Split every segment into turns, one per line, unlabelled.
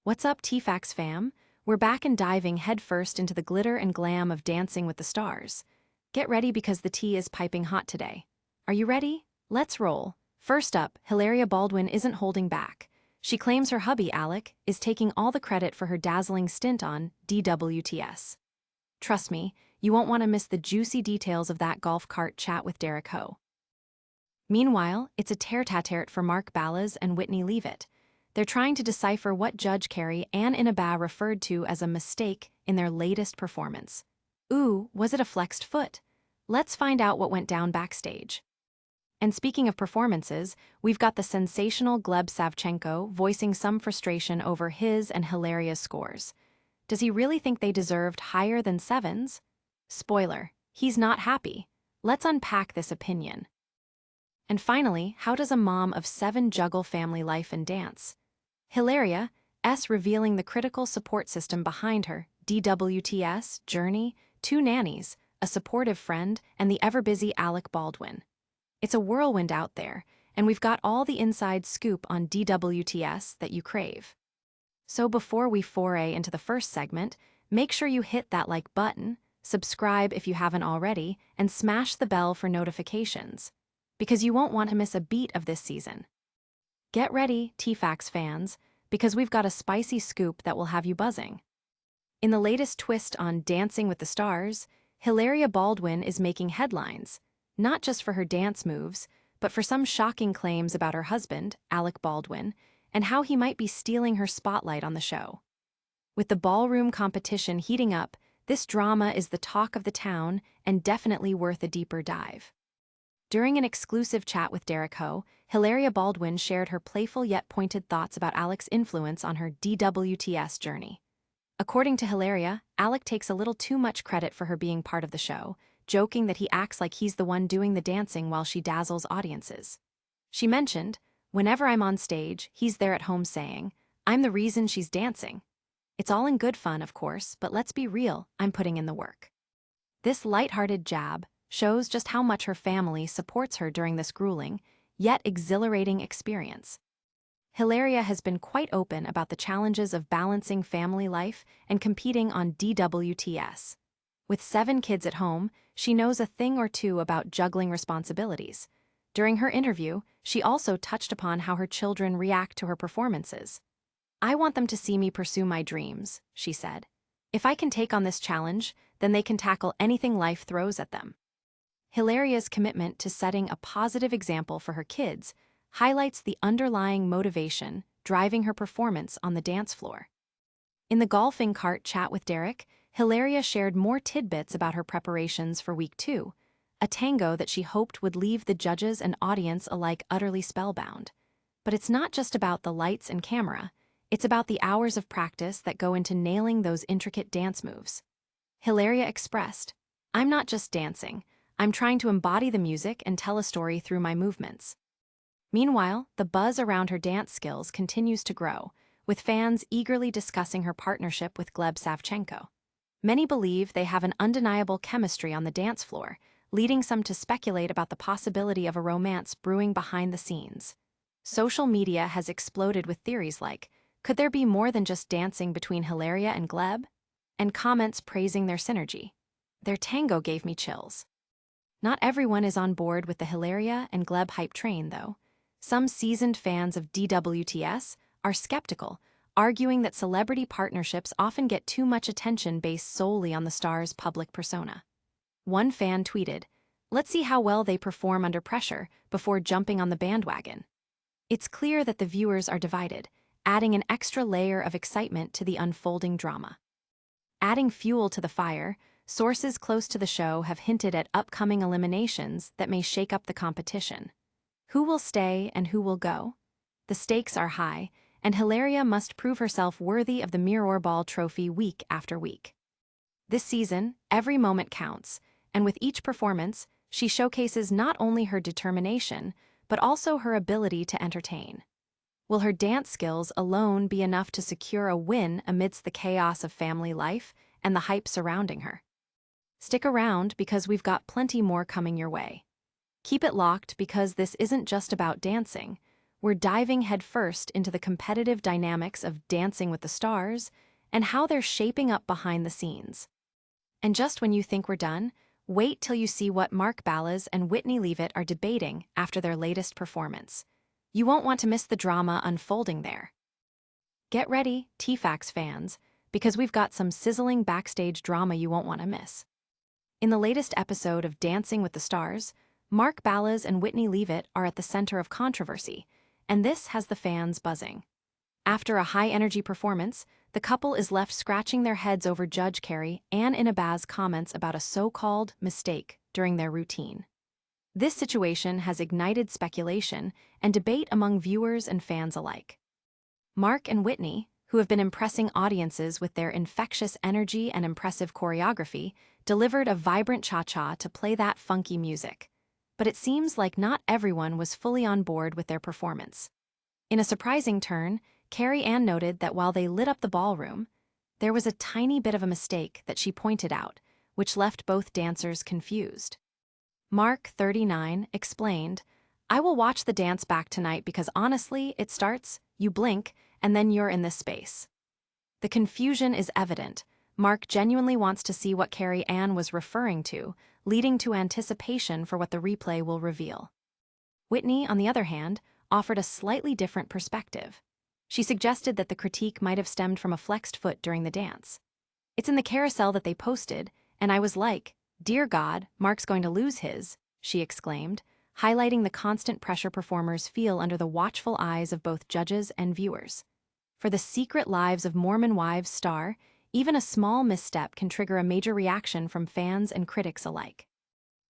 What's up, TFAX fam? We're back and diving headfirst into the glitter and glam of Dancing with the Stars. Get ready because the tea is piping hot today. Are you ready? Let's roll. First up, Hilaria Baldwin isn't holding back. She claims her hubby, Alec, is taking all the credit for her dazzling stint on DWTS. Trust me, you won't want to miss the juicy details of that golf cart chat with Derek Ho. Meanwhile, it's a tear-tete for Mark Ballas and Whitney Leavitt. They're trying to decipher what Judge Carrie Ann Inaba referred to as a mistake in their latest performance. Ooh, was it a flexed foot? Let's find out what went down backstage. And speaking of performances, we've got the sensational Gleb Savchenko voicing some frustration over his and Hilaria's scores. Does he really think they deserved higher than 7s? Spoiler, he's not happy. Let's unpack this opinion. And finally, how does a mom of 7 juggle family life and dance? Hilaria S. revealing the critical support system behind her DWTS journey, 2 nannies, a supportive friend, and the ever-busy Alec Baldwin. It's a whirlwind out there, and we've got all the inside scoop on DWTS that you crave. So before we foray into the first segment, make sure you hit that like button, subscribe if you haven't already, and smash the bell for notifications, because you won't want to miss a beat of this season. Get ready, TFAX fans, because we've got a spicy scoop that will have you buzzing. In the latest twist on Dancing with the Stars, Hilaria Baldwin is making headlines, not just for her dance moves, but for some shocking claims about her husband, Alec Baldwin, and how he might be stealing her spotlight on the show. With the ballroom competition heating up, this drama is the talk of the town and definitely worth a deeper dive. During an exclusive chat with Derek Ho, Hilaria Baldwin shared her playful yet pointed thoughts about Alec's influence on her DWTS journey. According to Hilaria, Alec takes a little too much credit for her being part of the show, joking that he acts like he's the one doing the dancing while she dazzles audiences. She mentioned, "Whenever I'm on stage, he's there at home saying, 'I'm the reason she's dancing.' It's all in good fun, of course, but let's be real, I'm putting in the work." This lighthearted jab shows just how much her family supports her during this grueling, yet exhilarating experience. Hilaria has been quite open about the challenges of balancing family life and competing on DWTS. With 7 kids at home, she knows a thing or two about juggling responsibilities. During her interview, she also touched upon how her children react to her performances. "I want them to see me pursue my dreams," she said. "If I can take on this challenge, then they can tackle anything life throws at them." Hilaria's commitment to setting a positive example for her kids highlights the underlying motivation driving her performance on the dance floor. In the golfing cart chat with Derek, Hilaria shared more tidbits about her preparations for week 2, a tango that she hoped would leave the judges and audience alike utterly spellbound. But it's not just about the lights and camera, it's about the hours of practice that go into nailing those intricate dance moves. Hilaria expressed, "I'm not just dancing, I'm trying to embody the music and tell a story through my movements." Meanwhile, the buzz around her dance skills continues to grow, with fans eagerly discussing her partnership with Gleb Savchenko. Many believe they have an undeniable chemistry on the dance floor, leading some to speculate about the possibility of a romance brewing behind the scenes. Social media has exploded with theories like, could there be more than just dancing between Hilaria and Gleb? And comments praising their synergy. "Their tango gave me chills." Not everyone is on board with the Hilaria and Gleb hype train, though. Some seasoned fans of DWTS are skeptical, arguing that celebrity partnerships often get too much attention based solely on the star's public persona. One fan tweeted, "Let's see how well they perform under pressure before jumping on the bandwagon." It's clear that the viewers are divided, adding an extra layer of excitement to the unfolding drama. Adding fuel to the fire, sources close to the show have hinted at upcoming eliminations that may shake up the competition. Who will stay and who will go? The stakes are high, and Hilaria must prove herself worthy of the Mirror Ball trophy week after week. This season, every moment counts, and with each performance, she showcases not only her determination, but also her ability to entertain. Will her dance skills alone be enough to secure a win amidst the chaos of family life and the hype surrounding her? Stick around because we've got plenty more coming your way. Keep it locked because this isn't just about dancing. we're diving headfirst into the competitive dynamics of Dancing with the Stars and how they're shaping up behind the scenes. And just when you think we're done, wait till you see what Ballas and Whitney Leavitt are debating after their latest performance. You won't want to miss the drama unfolding there. Get ready, TFAX fans, because we've got some sizzling backstage drama you won't want to miss. In the latest episode of Dancing with the Stars, Ballas and Whitney Leavitt are at the center of controversy, and this has the fans buzzing. After a high-energy performance, the couple is left scratching their heads over Judge Carrie Ann Inaba's comments about a so-called mistake during their routine. This situation has ignited speculation and debate among viewers and fans alike. Mark and Whitney, who have been impressing audiences with their infectious energy and impressive choreography, delivered a vibrant cha-cha to play that funky music. But it seems like not everyone was fully on board with their performance. In a surprising turn, Carrie Ann noted that while they lit up the ballroom, there was a tiny bit of a mistake that she pointed out, which left both dancers confused. Mark, 39, explained, "I will watch the dance back tonight because honestly, it starts, you blink, and then you're in this space." The confusion is evident. Mark genuinely wants to see what Carrie Ann was referring to, leading to anticipation for what the replay will reveal. Whitney, on the other hand, offered a slightly different perspective. She suggested that the critique might have stemmed from a flexed foot during the dance. "It's in the carousel that they posted, and I was like, dear God, Mark's going to lose his," she exclaimed, highlighting the constant pressure performers feel under the watchful eyes of both judges and viewers. For the Secret Lives of Mormon Wives star, even a small misstep can trigger a major reaction from fans and critics alike.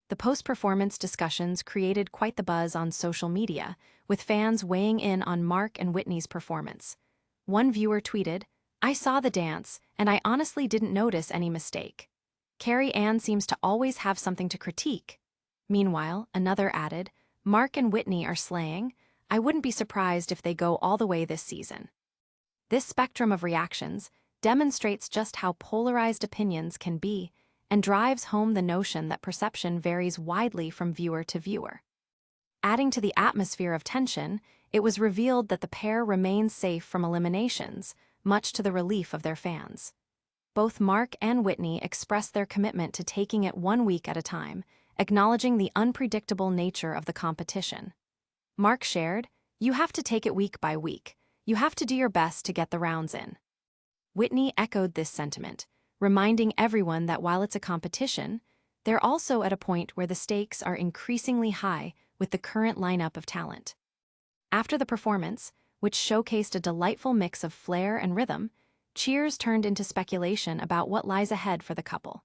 The post-performance discussions created quite the buzz on social media, with fans weighing in on Mark and Whitney's performance. One viewer tweeted, "I saw the dance, and I honestly didn't notice any mistake. Carrie Ann seems to always have something to critique." Meanwhile, another added, "Mark and Whitney are slaying. I wouldn't be surprised if they go all the way this season." This spectrum of reactions demonstrates just how polarized opinions can be and drives home the notion that perception varies widely from viewer to viewer. Adding to the atmosphere of tension, it was revealed that the pair remains safe from eliminations, much to the relief of their fans. Both Mark and Whitney expressed their commitment to taking it 1 week at a time, acknowledging the unpredictable nature of the competition. Mark shared, "You have to take it week by week. You have to do your best to get the rounds in." Whitney echoed this sentiment, reminding everyone that while it's a competition, they're also at a point where the stakes are increasingly high with the current lineup of talent. After the performance, which showcased a delightful mix of flair and rhythm, cheers turned into speculation about what lies ahead for the couple.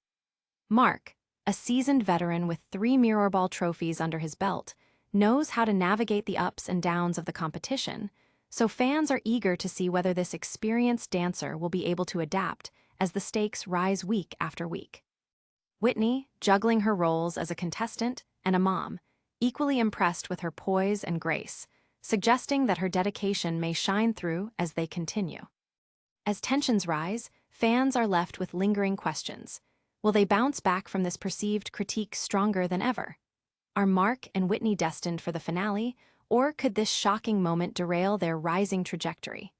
Mark, a seasoned veteran with 3 Mirrorball trophies under his belt, knows how to navigate the ups and downs of the competition, so fans are eager to see whether this experienced dancer will be able to adapt as the stakes rise week after week. Whitney, juggling her roles as a contestant and a mom, equally impressed with her poise and grace, suggesting that her dedication may shine through as they continue. As tensions rise, fans are left with lingering questions. Will they bounce back from this perceived critique stronger than ever? Are Mark and Whitney destined for the finale, or could this shocking moment derail their rising trajectory?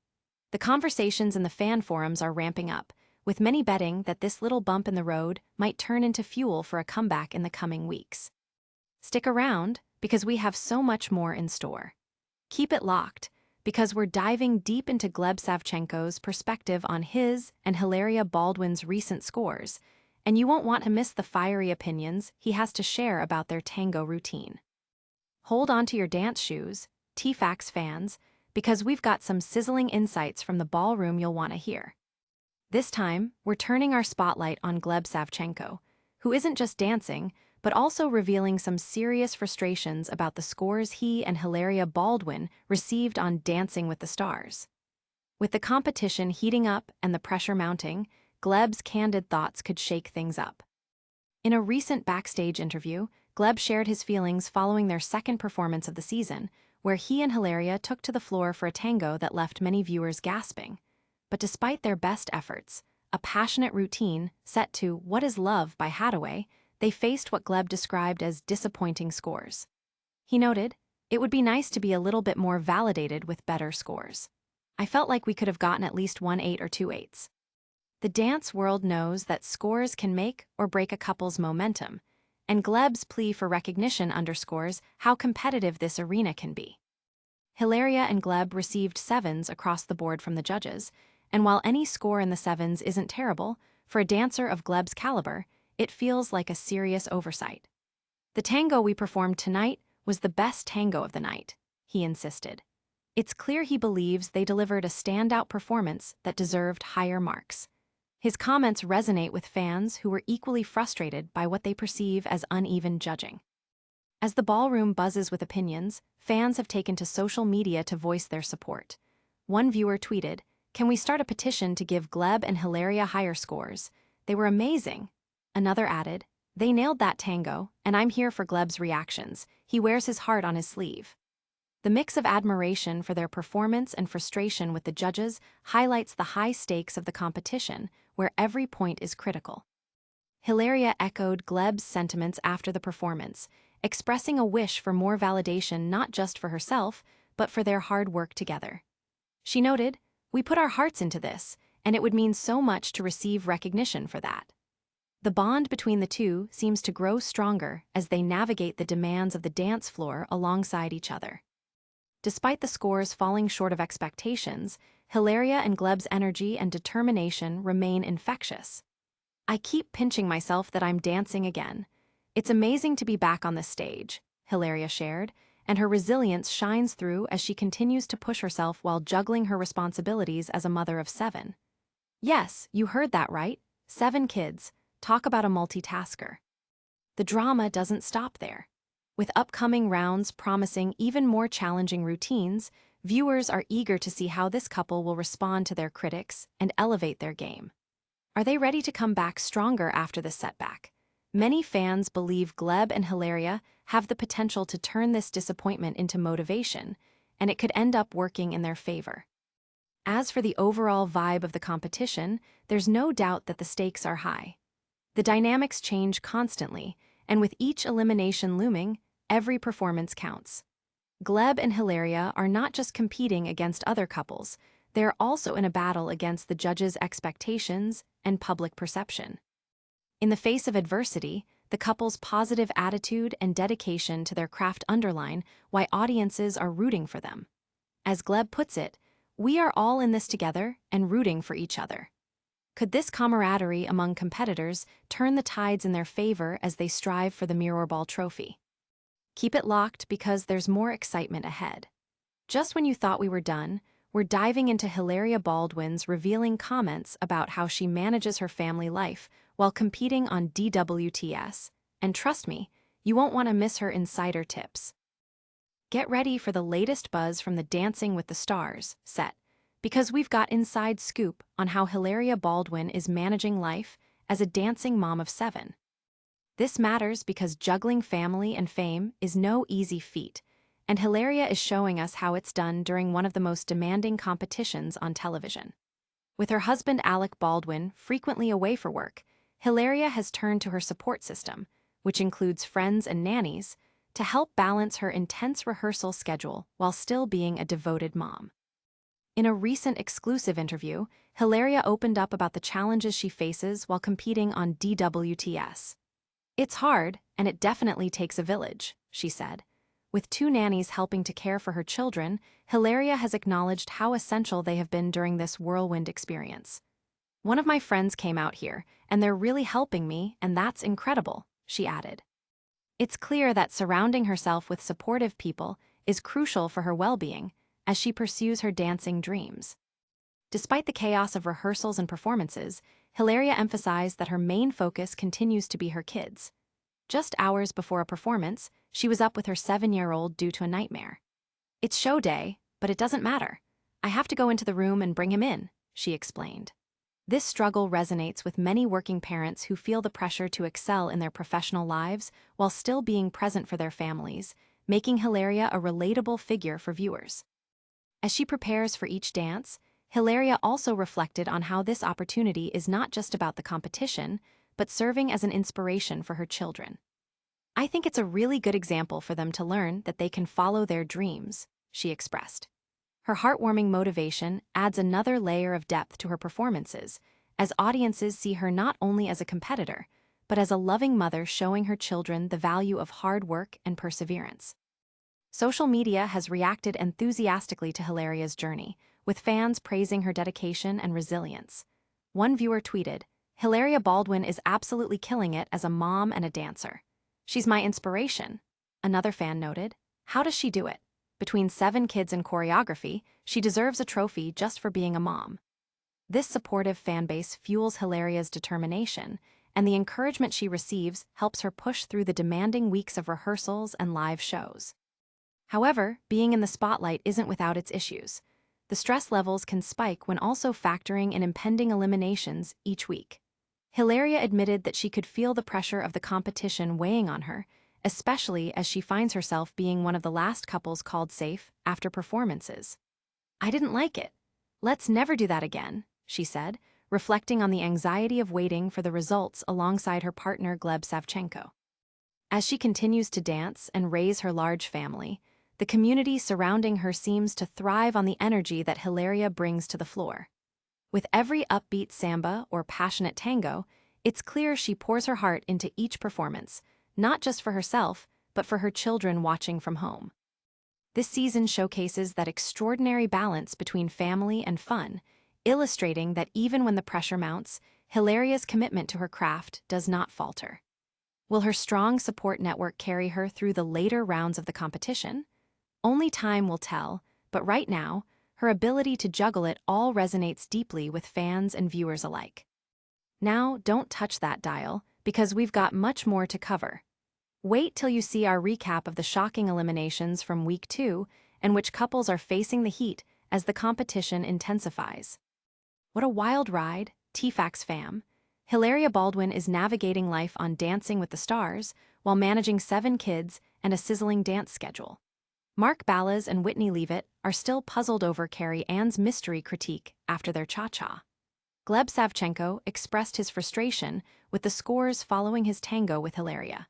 The conversations in the fan forums are ramping up, with many betting that this little bump in the road might turn into fuel for a comeback in the coming weeks. Stick around, because we have so much more in store. Keep it locked, because we're diving deep into Gleb Savchenko's perspective on his and Hilaria Baldwin's recent scores, and you won't want to miss the fiery opinions he has to share about their tango routine. Hold on to your dance shoes, TFAX fans, because we've got some sizzling insights from the ballroom you'll want to hear. This time, we're turning our spotlight on Gleb Savchenko, who isn't just dancing, but also revealing some serious frustrations about the scores he and Hilaria Baldwin received on Dancing with the Stars. With the competition heating up and the pressure mounting, Gleb's candid thoughts could shake things up. In a recent backstage interview, Gleb shared his feelings following their second performance of the season, where he and Hilaria took to the floor for a tango that left many viewers gasping. But despite their best efforts, a passionate routine set to What is Love by Hathaway, they faced what Gleb described as disappointing scores. He noted, It would be nice to be a little bit more validated with better scores. I felt like we could have gotten at least 1 8 or 2 8s. The dance world knows that scores can make or break a couple's momentum, and Gleb's plea for recognition underscores how competitive this arena can be. Hilaria and Gleb received 7s across the board from the judges, and while any score in the 7s isn't terrible, for a dancer of Gleb's caliber, it feels like a serious oversight. The tango we performed tonight was the best tango of the night, he insisted. It's clear he believes they delivered a standout performance that deserved higher marks. His comments resonate with fans who were equally frustrated by what they perceive as uneven judging. As the ballroom buzzes with opinions, fans have taken to social media to voice their support. One viewer tweeted, "Can we start a petition to give Gleb and Hilaria higher scores? They were amazing." Another added, "They nailed that tango, and I'm here for Gleb's reactions. He wears his heart on his sleeve." The mix of admiration for their performance and frustration with the judges highlights the high stakes of the competition, where every point is critical. Hilaria echoed Gleb's sentiments after the performance, expressing a wish for more validation not just for herself, but for their hard work together. She noted, "We put our hearts into this, and it would mean so much to receive recognition for that." The bond between the two seems to grow stronger as they navigate the demands of the dance floor alongside each other. Despite the scores falling short of expectations, Hilaria and Gleb's energy and determination remain infectious. "I keep pinching myself that I'm dancing again. It's amazing to be back on the stage," Hilaria shared, and her resilience shines through as she continues to push herself while juggling her responsibilities as a mother of 7. Yes, you heard that right. 7 kids. Talk about a multitasker. The drama doesn't stop there. With upcoming rounds promising even more challenging routines, viewers are eager to see how this couple will respond to their critics and elevate their game. Are they ready to come back stronger after this setback? Many fans believe Gleb and Hilaria have the potential to turn this disappointment into motivation, and it could end up working in their favor. As for the overall vibe of the competition, there's no doubt that the stakes are high. The dynamics change constantly, and with each elimination looming, every performance counts. Gleb and Hilaria are not just competing against other couples, they are also in a battle against the judges' expectations and public perception. In the face of adversity, the couple's positive attitude and dedication to their craft underline why audiences are rooting for them. As Gleb puts it, "We are all in this together and rooting for each other." Could this camaraderie among competitors turn the tides in their favor as they strive for the Mirrorball trophy? Keep it locked because there's more excitement ahead. Just when you thought we were done, we're diving into Hilaria Baldwin's revealing comments about how she manages her family life while competing on DWTS, and trust me, you won't want to miss her insider tips. Get ready for the latest buzz from the Dancing with the Stars set, because we've got inside scoop on how Hilaria Baldwin is managing life as a dancing mom of 7. This matters because juggling family and fame is no easy feat, and Hilaria is showing us how it's done during one of the most demanding competitions on television. With her husband Alec Baldwin frequently away for work, Hilaria has turned to her support system, which includes friends and nannies, to help balance her intense rehearsal schedule while still being a devoted mom. In a recent exclusive interview, Hilaria opened up about the challenges she faces while competing on DWTS. "It's hard, and it definitely takes a village," she said. With 2 nannies helping to care for her children, Hilaria has acknowledged how essential they have been during this whirlwind experience. "One of my friends came out here, and they're really helping me, and that's incredible," she added. It's clear that surrounding herself with supportive people is crucial for her well-being as she pursues her dancing dreams. Despite the chaos of rehearsals and performances, Hilaria emphasized that her main focus continues to be her kids. Just hours before a performance, she was up with her 7-year-old due to a nightmare. "It's show day, but it doesn't matter. I have to go into the room and bring him in," she explained. This struggle resonates with many working parents who feel the pressure to excel in their professional lives while still being present for their families, making Hilaria a relatable figure for viewers. As she prepares for each dance, Hilaria also reflected on how this opportunity is not just about the competition, but serving as an inspiration for her children. I think it's a really good example for them to learn that they can follow their dreams, she expressed. Her heartwarming motivation adds another layer of depth to her performances, as audiences see her not only as a competitor, but as a loving mother showing her children the value of hard work and perseverance. Social media has reacted enthusiastically to Hilaria's journey, with fans praising her dedication and resilience. One viewer tweeted, "Hilaria Baldwin is absolutely killing it as a mom and a dancer. She's my inspiration." Another fan noted, "How does she do it? Between 7 kids and choreography, she deserves a trophy just for being a mom." This supportive fanbase fuels Hilaria's determination, and the encouragement she receives helps her push through the demanding weeks of rehearsals and live shows. However, being in the spotlight isn't without its issues. The stress levels can spike when also factoring in impending eliminations each week. Hilaria admitted that she could feel the pressure of the competition weighing on her, especially as she finds herself being one of the last couples called safe after performances. "I didn't like it. Let's never do that again," she said, reflecting on the anxiety of waiting for the results alongside her partner Gleb Savchenko. As she continues to dance and raise her large family, the community surrounding her seems to thrive on the energy that Hilaria brings to the floor. With every upbeat samba or passionate tango, it's clear she pours her heart into each performance, not just for herself, but for her children watching from home. This season showcases that extraordinary balance between family and fun, illustrating that even when the pressure mounts, Hilaria's commitment to her craft does not falter. Will her strong support network carry her through the later rounds of the competition? Only time will tell, but right now, her ability to juggle it all resonates deeply with fans and viewers alike. Now, don't touch that dial, because we've got much more to cover. Wait till you see our recap of the shocking eliminations from Week 2 and which couples are facing the heat as the competition intensifies. What a wild ride, TFAX fam. Hilaria Baldwin is navigating life on Dancing with the Stars while managing 7 kids and a sizzling dance schedule. Mark Ballas and Whitney Leavitt are still puzzled over Carrie Ann's mystery critique after their cha-cha. Gleb Savchenko expressed his frustration with the scores following his tango with Hilaria.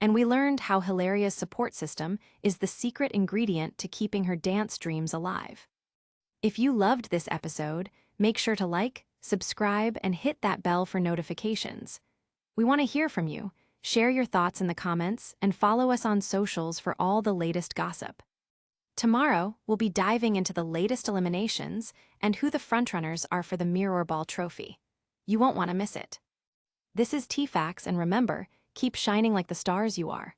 And we learned how Hilaria's support system is the secret ingredient to keeping her dance dreams alive. If you loved this episode, make sure to like, subscribe, and hit that bell for notifications. We want to hear from you. Share your thoughts in the comments and follow us on socials for all the latest gossip. Tomorrow, we'll be diving into the latest eliminations and who the frontrunners are for the Mirror Ball Trophy. You won't want to miss it. This is TFAX, and remember, keep shining like the stars you are.